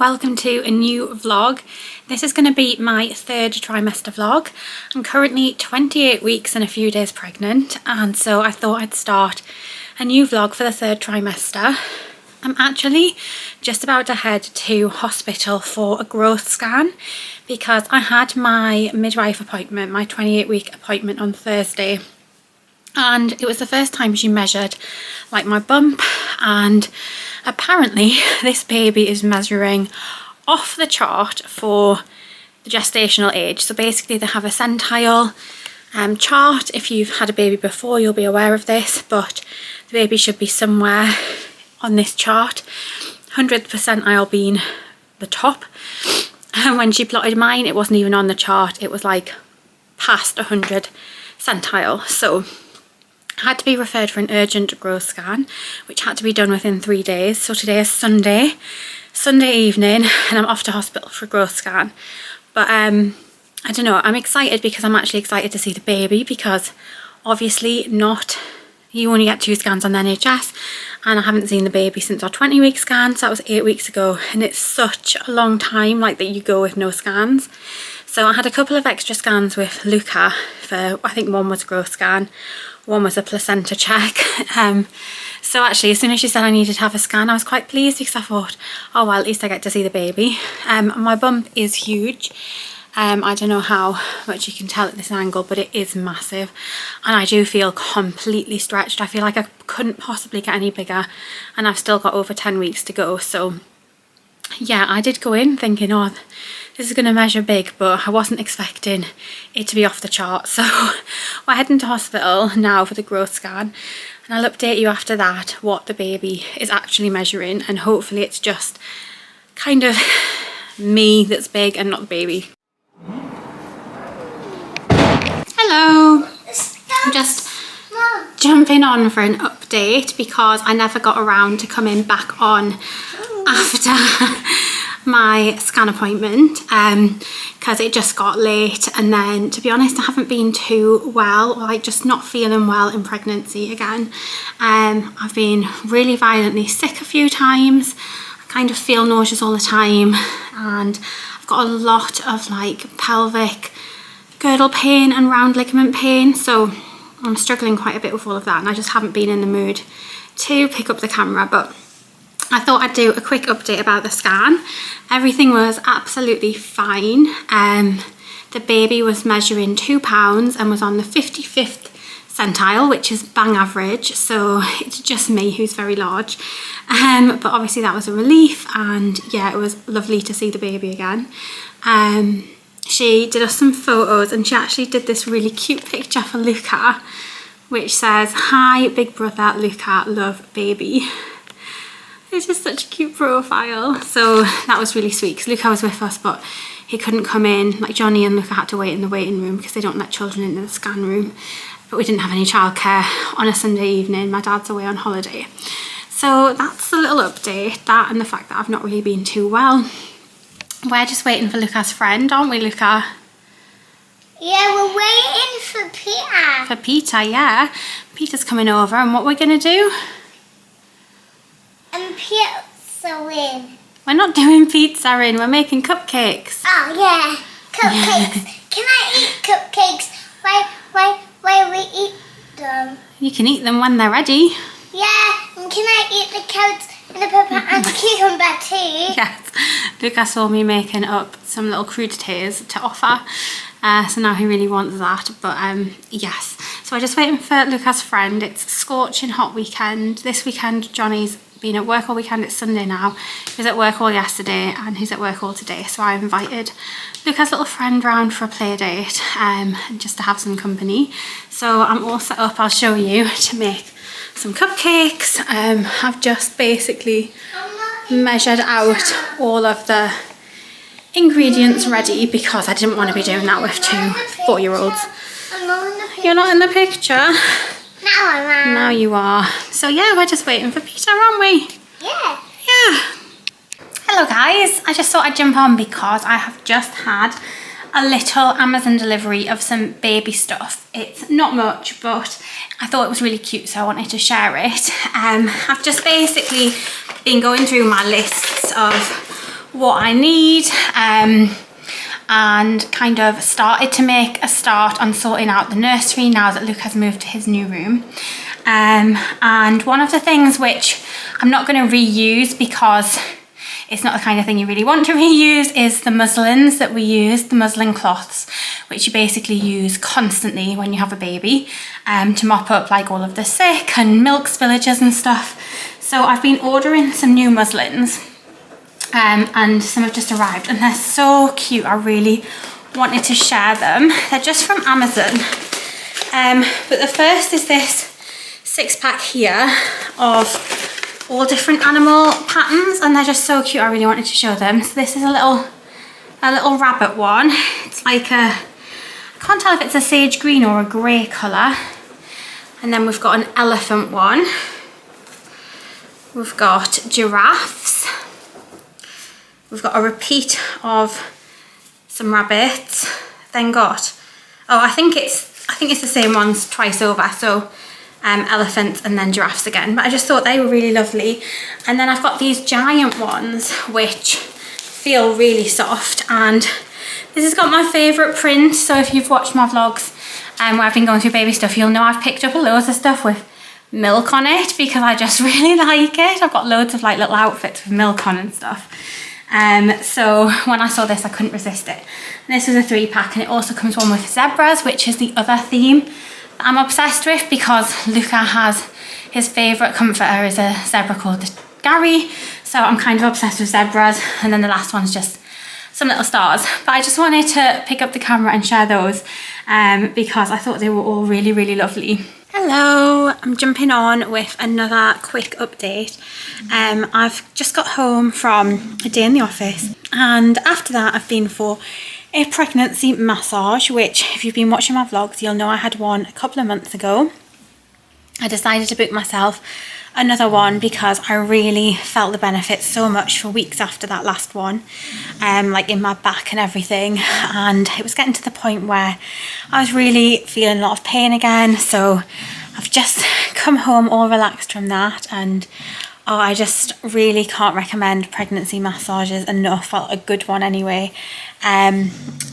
welcome to a new vlog. This is going to be my third trimester vlog. I'm currently 28 weeks and a few days pregnant, and so I thought I'd start a new vlog for the third trimester. I'm actually just about to head to hospital for a growth scan because I had my midwife appointment, my 28-week appointment on Thursday, and it was the first time she measured like my bump, and apparently this baby is measuring off the chart for the gestational age. So basically they have a centile chart. If you've had a baby before, you'll be aware of this, but the baby should be somewhere on this chart. 100th percentile being the top. And when she plotted mine, it wasn't even on the chart. It was like past 100 centile. So I had to be referred for an urgent growth scan, which had to be done within 3 days. So today is Sunday evening, and I'm off to hospital for a growth scan. But I don't know, I'm excited because I'm actually excited to see the baby, because obviously you only get 2 scans on the NHS, and I haven't seen the baby since our 20-week scan, so that was 8 weeks ago, and it's such a long time like that you go with no scans. So I had a couple of extra scans with Luca for, I think one was a growth scan, one was a placenta check. So actually, as soon as she said I needed to have a scan, I was quite pleased because I thought, oh well, at least I get to see the baby. My bump is huge. I don't know how much you can tell at this angle, but it is massive, and I do feel completely stretched. I feel like I couldn't possibly get any bigger, and I've still got over 10 weeks to go. So yeah, I did go in thinking, oh, this is going to measure big, but I wasn't expecting it to be off the chart. So we're heading to hospital now for the growth scan, and I'll update you after that what the baby is actually measuring, and hopefully it's just kind of me that's big and not the baby. Hello! I'm just jumping on for an update because I never got around to coming back on after my scan appointment because it just got late, and then to be honest I haven't been too well, like just not feeling well in pregnancy again. I've been really violently sick a few times. I kind of feel nauseous all the time, and I've got a lot of like pelvic girdle pain and round ligament pain, so I'm struggling quite a bit with all of that, and I just haven't been in the mood to pick up the camera. But I thought I'd do a quick update about the scan. Everything was absolutely fine. The baby was measuring 2 pounds and was on the 55th centile, which is bang average, so it's just me who's very large. But obviously that was a relief, and yeah, it was lovely to see the baby again. She did us some photos, and she actually did this really cute picture for Luca, which says, "Hi big brother Luca, love baby." It's just such a cute profile. So that was really sweet because Luca was with us, but he couldn't come in. Like Johnny and Luca had to wait in the waiting room because they don't let children into the scan room. But we didn't have any childcare on a Sunday evening. My dad's away on holiday. So that's a little update, that and the fact that I've not really been too well. We're just waiting for Luca's friend, aren't we, Luca? Yeah, we're waiting for Peter. For Peter, yeah. Peter's coming over, and what we're going to do? And pizza in. We're not doing pizza in, we're making cupcakes. Oh yeah, cupcakes. Can I eat cupcakes? Why we eat them? You can eat them when they're ready. Yeah, and can I eat the carrots and the pepper and the cucumber too? Yes, Luca saw me making up some little crudités to offer, so now he really wants that. But yes, so we're just waiting for Luca's friend. It's a scorching hot weekend. This weekend Johnny's been at work all weekend. It's Sunday now. He was at work all yesterday, and he's at work all today, so I invited Luca's little friend round for a play date, just to have some company. So I'm all set up, I'll show you, to make some cupcakes. I've just basically measured out all of the ingredients ready because I didn't want to be doing that with 2 4-year-olds. You're not in the picture? Now I am. Now you are. So yeah, we're just waiting for Peter, aren't we? Yeah. Yeah. Hello guys, I just thought I'd jump on because I have just had a little Amazon delivery of some baby stuff. It's not much, but I thought it was really cute, so I wanted to share it. I've just basically been going through my lists of what I need, and kind of started to make a start on sorting out the nursery now that Luke has moved to his new room. And one of the things which I'm not going to reuse because it's not the kind of thing you really want to reuse is the muslins that we use, the muslin cloths, which you basically use constantly when you have a baby, to mop up like all of the sick and milk spillages and stuff. So I've been ordering some new muslins, and some have just arrived and they're so cute. I really wanted to share them. They're just from Amazon. But the first is this 6-pack here of all different animal patterns, and they're just so cute. I really wanted to show them. So this is a little rabbit one. It's like I can't tell if it's a sage green or a grey colour. And then we've got an elephant one. We've got giraffes. We've got a repeat of some rabbits. Then got, oh, I think it's the same ones twice over. So elephants and then giraffes again, but I just thought they were really lovely. And then I've got these giant ones which feel really soft, and this has got my favourite print. So if you've watched my vlogs where I've been going through baby stuff, you'll know I've picked up loads of stuff with milk on it because I just really like it. I've got loads of like little outfits with milk on and stuff. So when I saw this I couldn't resist it. And this is a 3-pack, and it also comes one with zebras, which is the other theme I'm obsessed with because Luca has his favourite comforter is a zebra called Gary, so I'm kind of obsessed with zebras. And then the last one's just some little stars, but I just wanted to pick up the camera and share those because I thought they were all really, really lovely. Hello, I'm jumping on with another quick update. I've just got home from a day in the office, and after that I've been for a pregnancy massage, which if you've been watching my vlogs you'll know I had one a couple of months ago. I decided to book myself another one because I really felt the benefits so much for weeks after that last one, like in my back and everything, and it was getting to the point where I was really feeling a lot of pain again. So I've just come home all relaxed from that, and oh, I just really can't recommend pregnancy massages enough. Well, a good one anyway.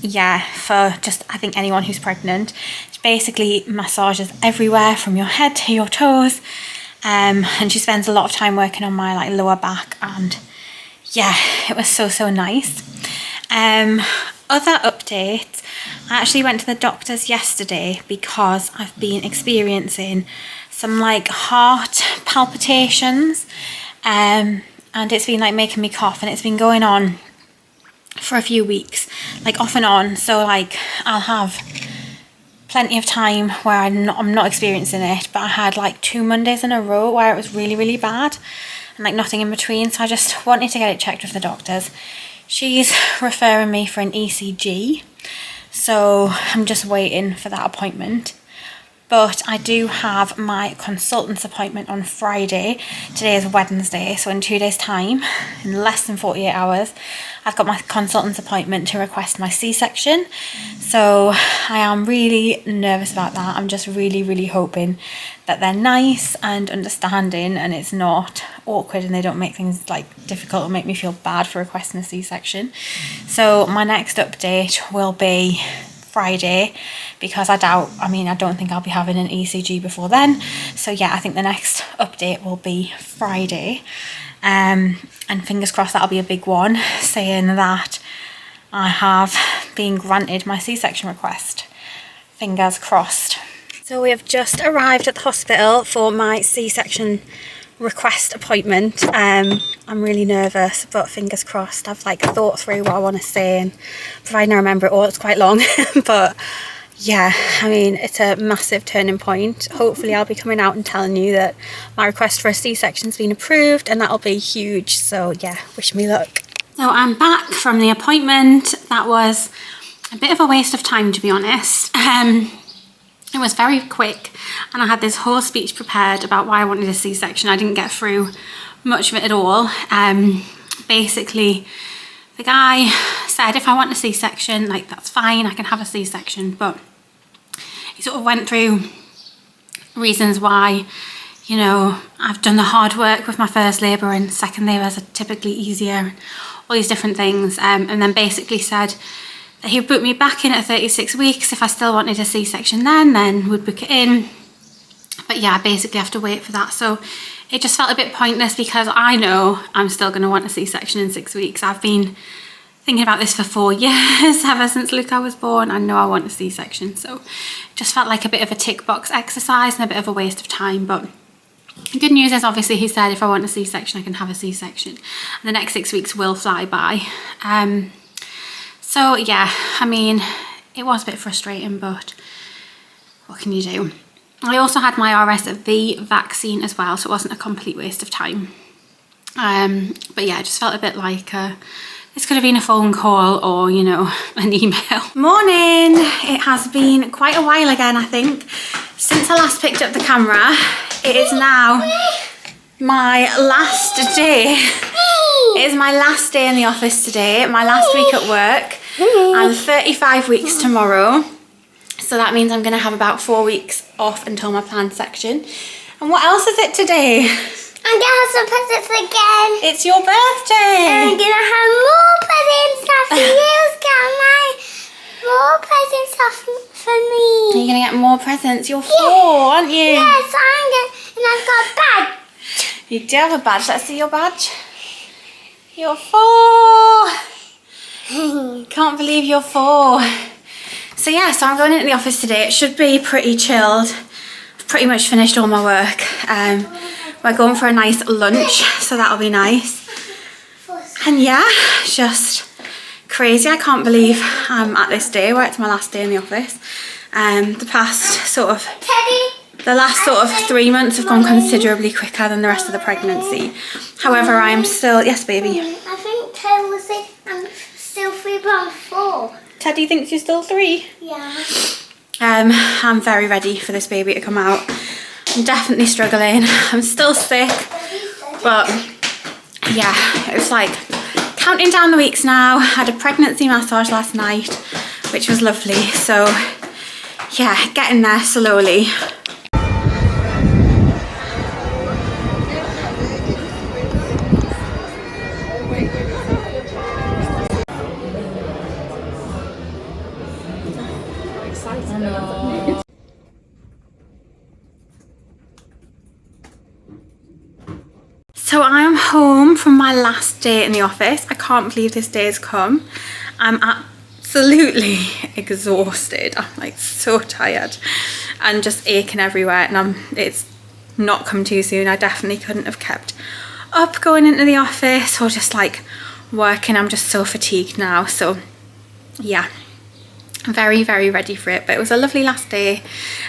Yeah, for just I think anyone who's pregnant. It's basically massages everywhere from your head to your toes, and she spends a lot of time working on my like lower back, and yeah, it was so nice. Other updates, I actually went to the doctor's yesterday because I've been experiencing some like heart palpitations, and it's been like making me cough, and it's been going on for a few weeks, like off and on. So like I'll have plenty of time where I'm not experiencing it, but I had like 2 Mondays in a row where it was really bad, and like nothing in between. So I just wanted to get it checked with the doctors. She's referring me for an ECG, so I'm just waiting for that appointment. But I do have my consultant's appointment on Friday. Today is Wednesday, so in 2 days' time, in less than 48 hours, I've got my consultant's appointment to request my C-section. So I am really nervous about that. I'm just really hoping that they're nice and understanding and it's not awkward and they don't make things like difficult or make me feel bad for requesting a C-section. So my next update will be Friday, because I don't think I'll be having an ECG before then. So yeah, I think the next update will be Friday, and fingers crossed that'll be a big one, saying that I have been granted my C-section request. Fingers crossed. So we have just arrived at the hospital for my C-section request appointment. I'm really nervous, but fingers crossed. I've like thought through what I want to say, and providing I remember it all, it's quite long. But yeah, I mean, it's a massive turning point. Hopefully I'll be coming out and telling you that my request for a C-section's been approved, and that'll be huge. So yeah, wish me luck. So I'm back from the appointment. That was a bit of a waste of time, to be honest. It was very quick, and I had this whole speech prepared about why I wanted a C-section. I didn't get through much of it at all. Basically, the guy said if I want a C-section, like that's fine, I can have a C-section, but he sort of went through reasons why you know, I've done the hard work with my first labour and second labours are typically easier, all these different things, and then basically said that he'd book me back in at 36 weeks. If I still wanted a C-section then we'd book it in. But yeah, I basically have to wait for that. So it just felt a bit pointless because I know I'm still going to want a C-section in 6 weeks. I've been thinking about this for 4 years, ever since Luca was born. I know I want a C-section. So it just felt like a bit of a tick box exercise and a bit of a waste of time. But the good news is obviously he said if I want a C-section, I can have a C-section. And the next 6 weeks will fly by. So yeah, I mean, it was a bit frustrating, but what can you do? I also had my RSV vaccine as well, so it wasn't a complete waste of time. But yeah, it just felt a bit like this could have been a phone call or, you know, an email. Morning! It has been quite a while again, I think, since I last picked up the camera. It is now my last day. It is my last day in the office today, my last week at work. I'm 35 weeks tomorrow. So that means I'm going to have about 4 weeks off until my planned section. And what else is it today? I'm going to have some presents again. It's your birthday. And I'm going to have more presents after you've got more presents for me. You're going to get more presents. You're 4, aren't you? Yes, and I've got a badge. You do have a badge. Let's see your badge. You're 4. Can't believe you're 4. So yeah, so I'm going into the office today. It should be pretty chilled. I've pretty much finished all my work. We're going for a nice lunch, so that'll be nice. And yeah, just crazy. I can't believe I'm at this day where it's my last day in the office. The last sort of 3 months have gone considerably quicker than the rest of the pregnancy. However, I am still, yes baby. I think Ted will say I'm still 3 but I'm 4. Teddy thinks you're still 3? Yeah. I'm very ready for this baby to come out. I'm definitely struggling. I'm still sick, but yeah, it's like counting down the weeks now. I had a pregnancy massage last night, which was lovely. So yeah, getting there slowly. So I am home from my last day in the office. I can't believe this day has come. I'm absolutely exhausted. I'm like so tired and just aching everywhere, and it's not come too soon. I definitely couldn't have kept up going into the office or just like working. I'm just so fatigued now. So yeah, very ready for it. But it was a lovely last day.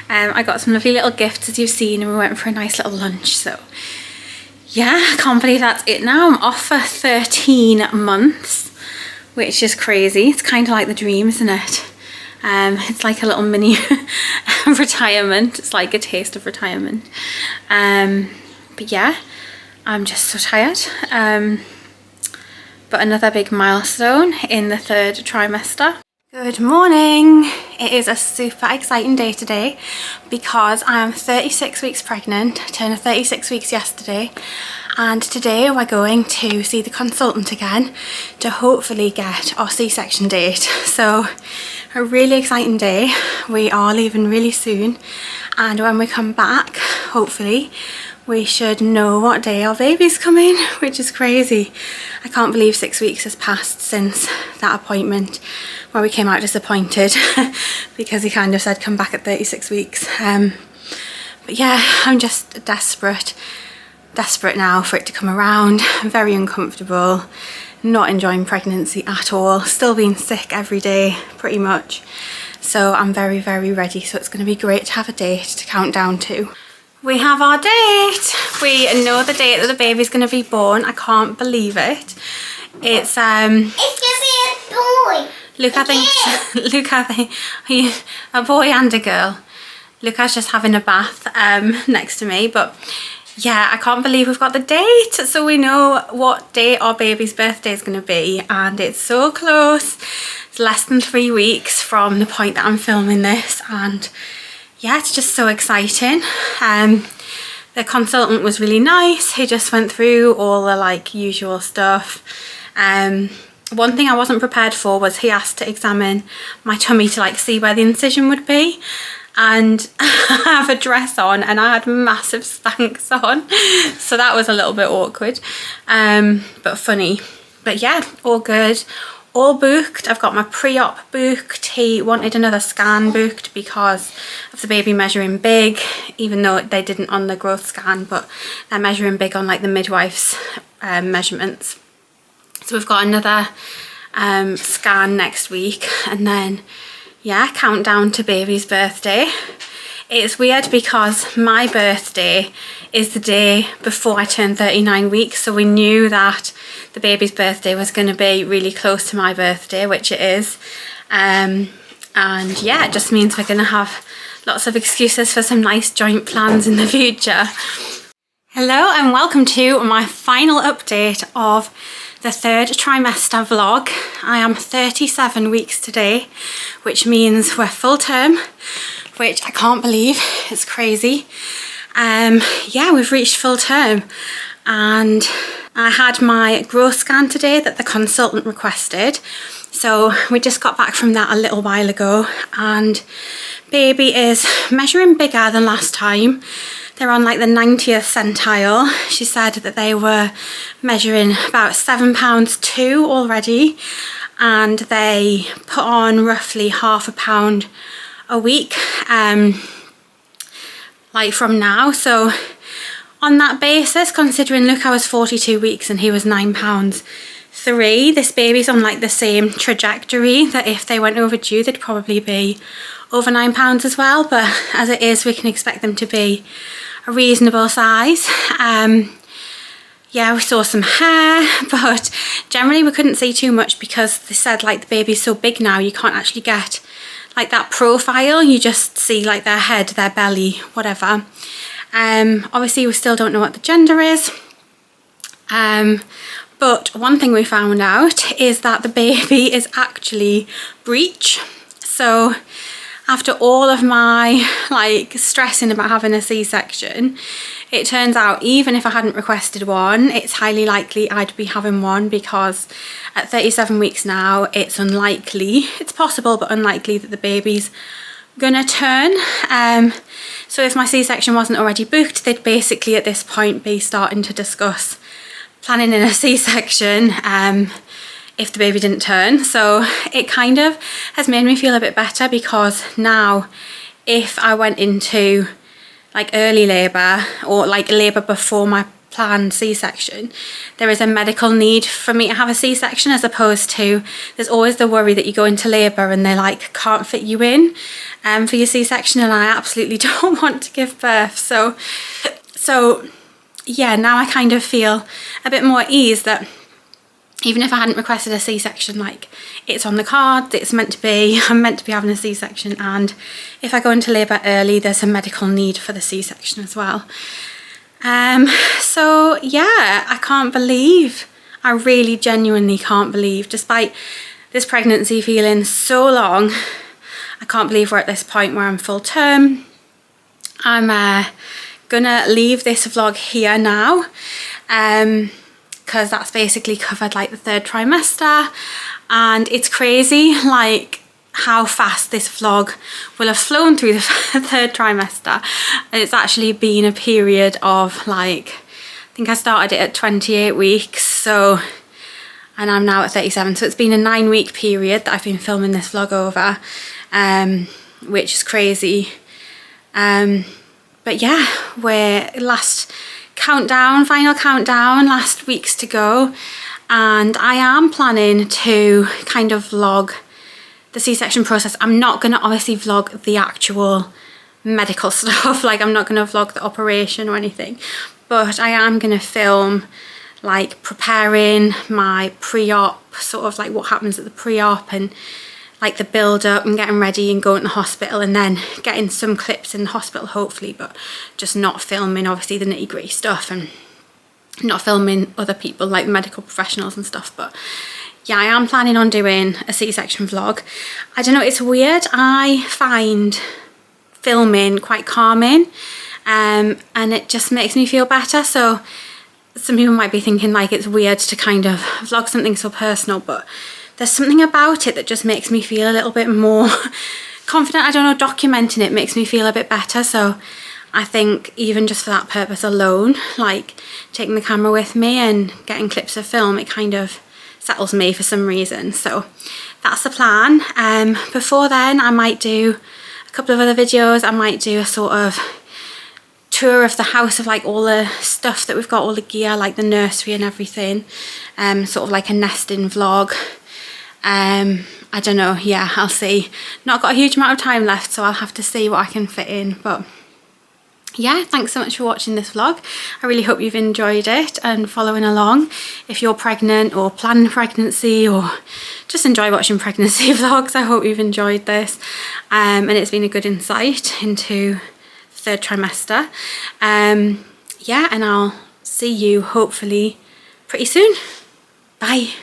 I got some lovely little gifts, as you've seen, and we went for a nice little lunch. So yeah, I can't believe that's it now. I'm off for 13 months, which is crazy. It's kind of like the dream, isn't it? It's like a little mini retirement. It's like a taste of retirement. But yeah, I'm just so tired. But another big milestone in the 3rd trimester. Good morning. It is a super exciting day today because I am 36 weeks pregnant, turned 36 weeks yesterday, and today we're going to see the consultant again to hopefully get our C-section date. So a really exciting day. We are leaving really soon, and when we come back, hopefully we should know what day our baby's coming, which is crazy. I can't believe 6 weeks has passed since that appointment where we came out disappointed because he kind of said come back at 36 weeks. But yeah, I'm just desperate now for it to come around. I'm very uncomfortable, not enjoying pregnancy at all, still being sick every day pretty much. So I'm very ready. So it's going to be great to have a date to count down to. We have our date. We know the date that the baby's going to be born. I can't believe it. It's going to be a boy. Luca thinks a boy and a girl. Luca's just having a bath next to me, but yeah, I can't believe we've got the date. So we know what day our baby's birthday is going to be, and it's so close. It's less than 3 weeks from the point that I'm filming this, and yeah, it's just so exciting. The consultant was really nice. He just went through all the like usual stuff. One thing I wasn't prepared for was he asked to examine my tummy to like see where the incision would be, and I have a dress on and I had massive Spanx on, so that was a little bit awkward, but funny. But yeah, all good, all booked. I've got my pre-op booked. He wanted another scan booked because of the baby measuring big, even though they didn't on the growth scan, but they're measuring big on like the midwife's measurements. So we've got another scan next week, and then yeah, countdown to baby's birthday. It's weird because my birthday is the day before I turn 39 weeks, so we knew that the baby's birthday was going to be really close to my birthday, which it is. And yeah, it just means we're going to have lots of excuses for some nice joint plans in the future. Hello and welcome to my final update of the third trimester vlog. I am 37 weeks today, which means we're full term, which I can't believe. It's crazy. Yeah, we've reached full term, and I had my growth scan today that the consultant requested. So we just got back from that a little while ago, and baby is measuring bigger than last time. They're on like the 90th centile. She said that they were measuring about £7.2 already, and they put on roughly £0.5 pound a week, like from now. So on that basis, considering look, I was 42 weeks and he was £9.3, this baby's on like the same trajectory that if they went overdue, they'd probably be over £9 as well. But as it is, we can expect them to be a reasonable size. Yeah, we saw some hair, but generally we couldn't see too much because they said like the baby's so big now you can't actually get like that profile. You just see like their head, their belly, whatever. Obviously we still don't know what the gender is, but one thing we found out is that the baby is actually breech. So after all of my like stressing about having a C-section, it turns out even if I hadn't requested one, it's highly likely I'd be having one, because at 37 weeks now, it's unlikely, it's possible but unlikely that the baby's gonna turn. So if my C-section wasn't already booked, they'd basically at this point be starting to discuss planning in a C-section if the baby didn't turn. So it kind of has made me feel a bit better, because now if I went into like early labour or like labour before my planned C-section, there is a medical need for me to have a C-section, as opposed to there's always the worry that you go into labour and they like can't fit you in for your C-section, and I absolutely don't want to give birth. So yeah, now I kind of feel a bit more at ease that even if I hadn't requested a C-section, like it's on the cards, it's meant to be, I'm meant to be having a C-section, and if I go into labour early, there's a medical need for the C-section as well. So yeah, I can't believe, I really genuinely can't believe, despite this pregnancy feeling so long, I can't believe we're at this point where I'm full term. I'm gonna leave this vlog here now, because that's basically covered like the third trimester, and it's crazy like how fast this vlog will have flown through the third trimester. It's actually been a period of like, I think I started it at 28 weeks, so, and I'm now at 37, so it's been a 9-week period that I've been filming this vlog over, which is crazy. But yeah, we're last countdown, final countdown, last weeks to go, and I am planning to kind of vlog the C-section process. I'm not going to obviously vlog the actual medical stuff, like I'm not going to vlog the operation or anything, but I am going to film like preparing my pre-op, sort of like what happens at the pre-op and like the build up and getting ready and going to the hospital, and then getting some clips in the hospital hopefully, but just not filming obviously the nitty-gritty stuff and not filming other people like medical professionals and stuff. But yeah, I am planning on doing a C-section vlog. I don't know, it's weird, I find filming quite calming, and it just makes me feel better. So some people might be thinking like it's weird to kind of vlog something so personal, but there's something about it that just makes me feel a little bit more confident. I don't know, documenting it makes me feel a bit better. So I think even just for that purpose alone, like taking the camera with me and getting clips of film, it kind of settles me for some reason. So that's the plan. Before then, I might do a couple of other videos. I might do a sort of tour of the house of like all the stuff that we've got, all the gear, like the nursery and everything. Sort of like a nesting vlog. I don't know, yeah, I'll see. Not got a huge amount of time left, so I'll have to see what I can fit in. But yeah, thanks so much for watching this vlog. I really hope you've enjoyed it and following along. If you're pregnant or planning pregnancy or just enjoy watching pregnancy vlogs, I hope you've enjoyed this. And it's been a good insight into the third trimester. Yeah, and I'll see you hopefully pretty soon. Bye.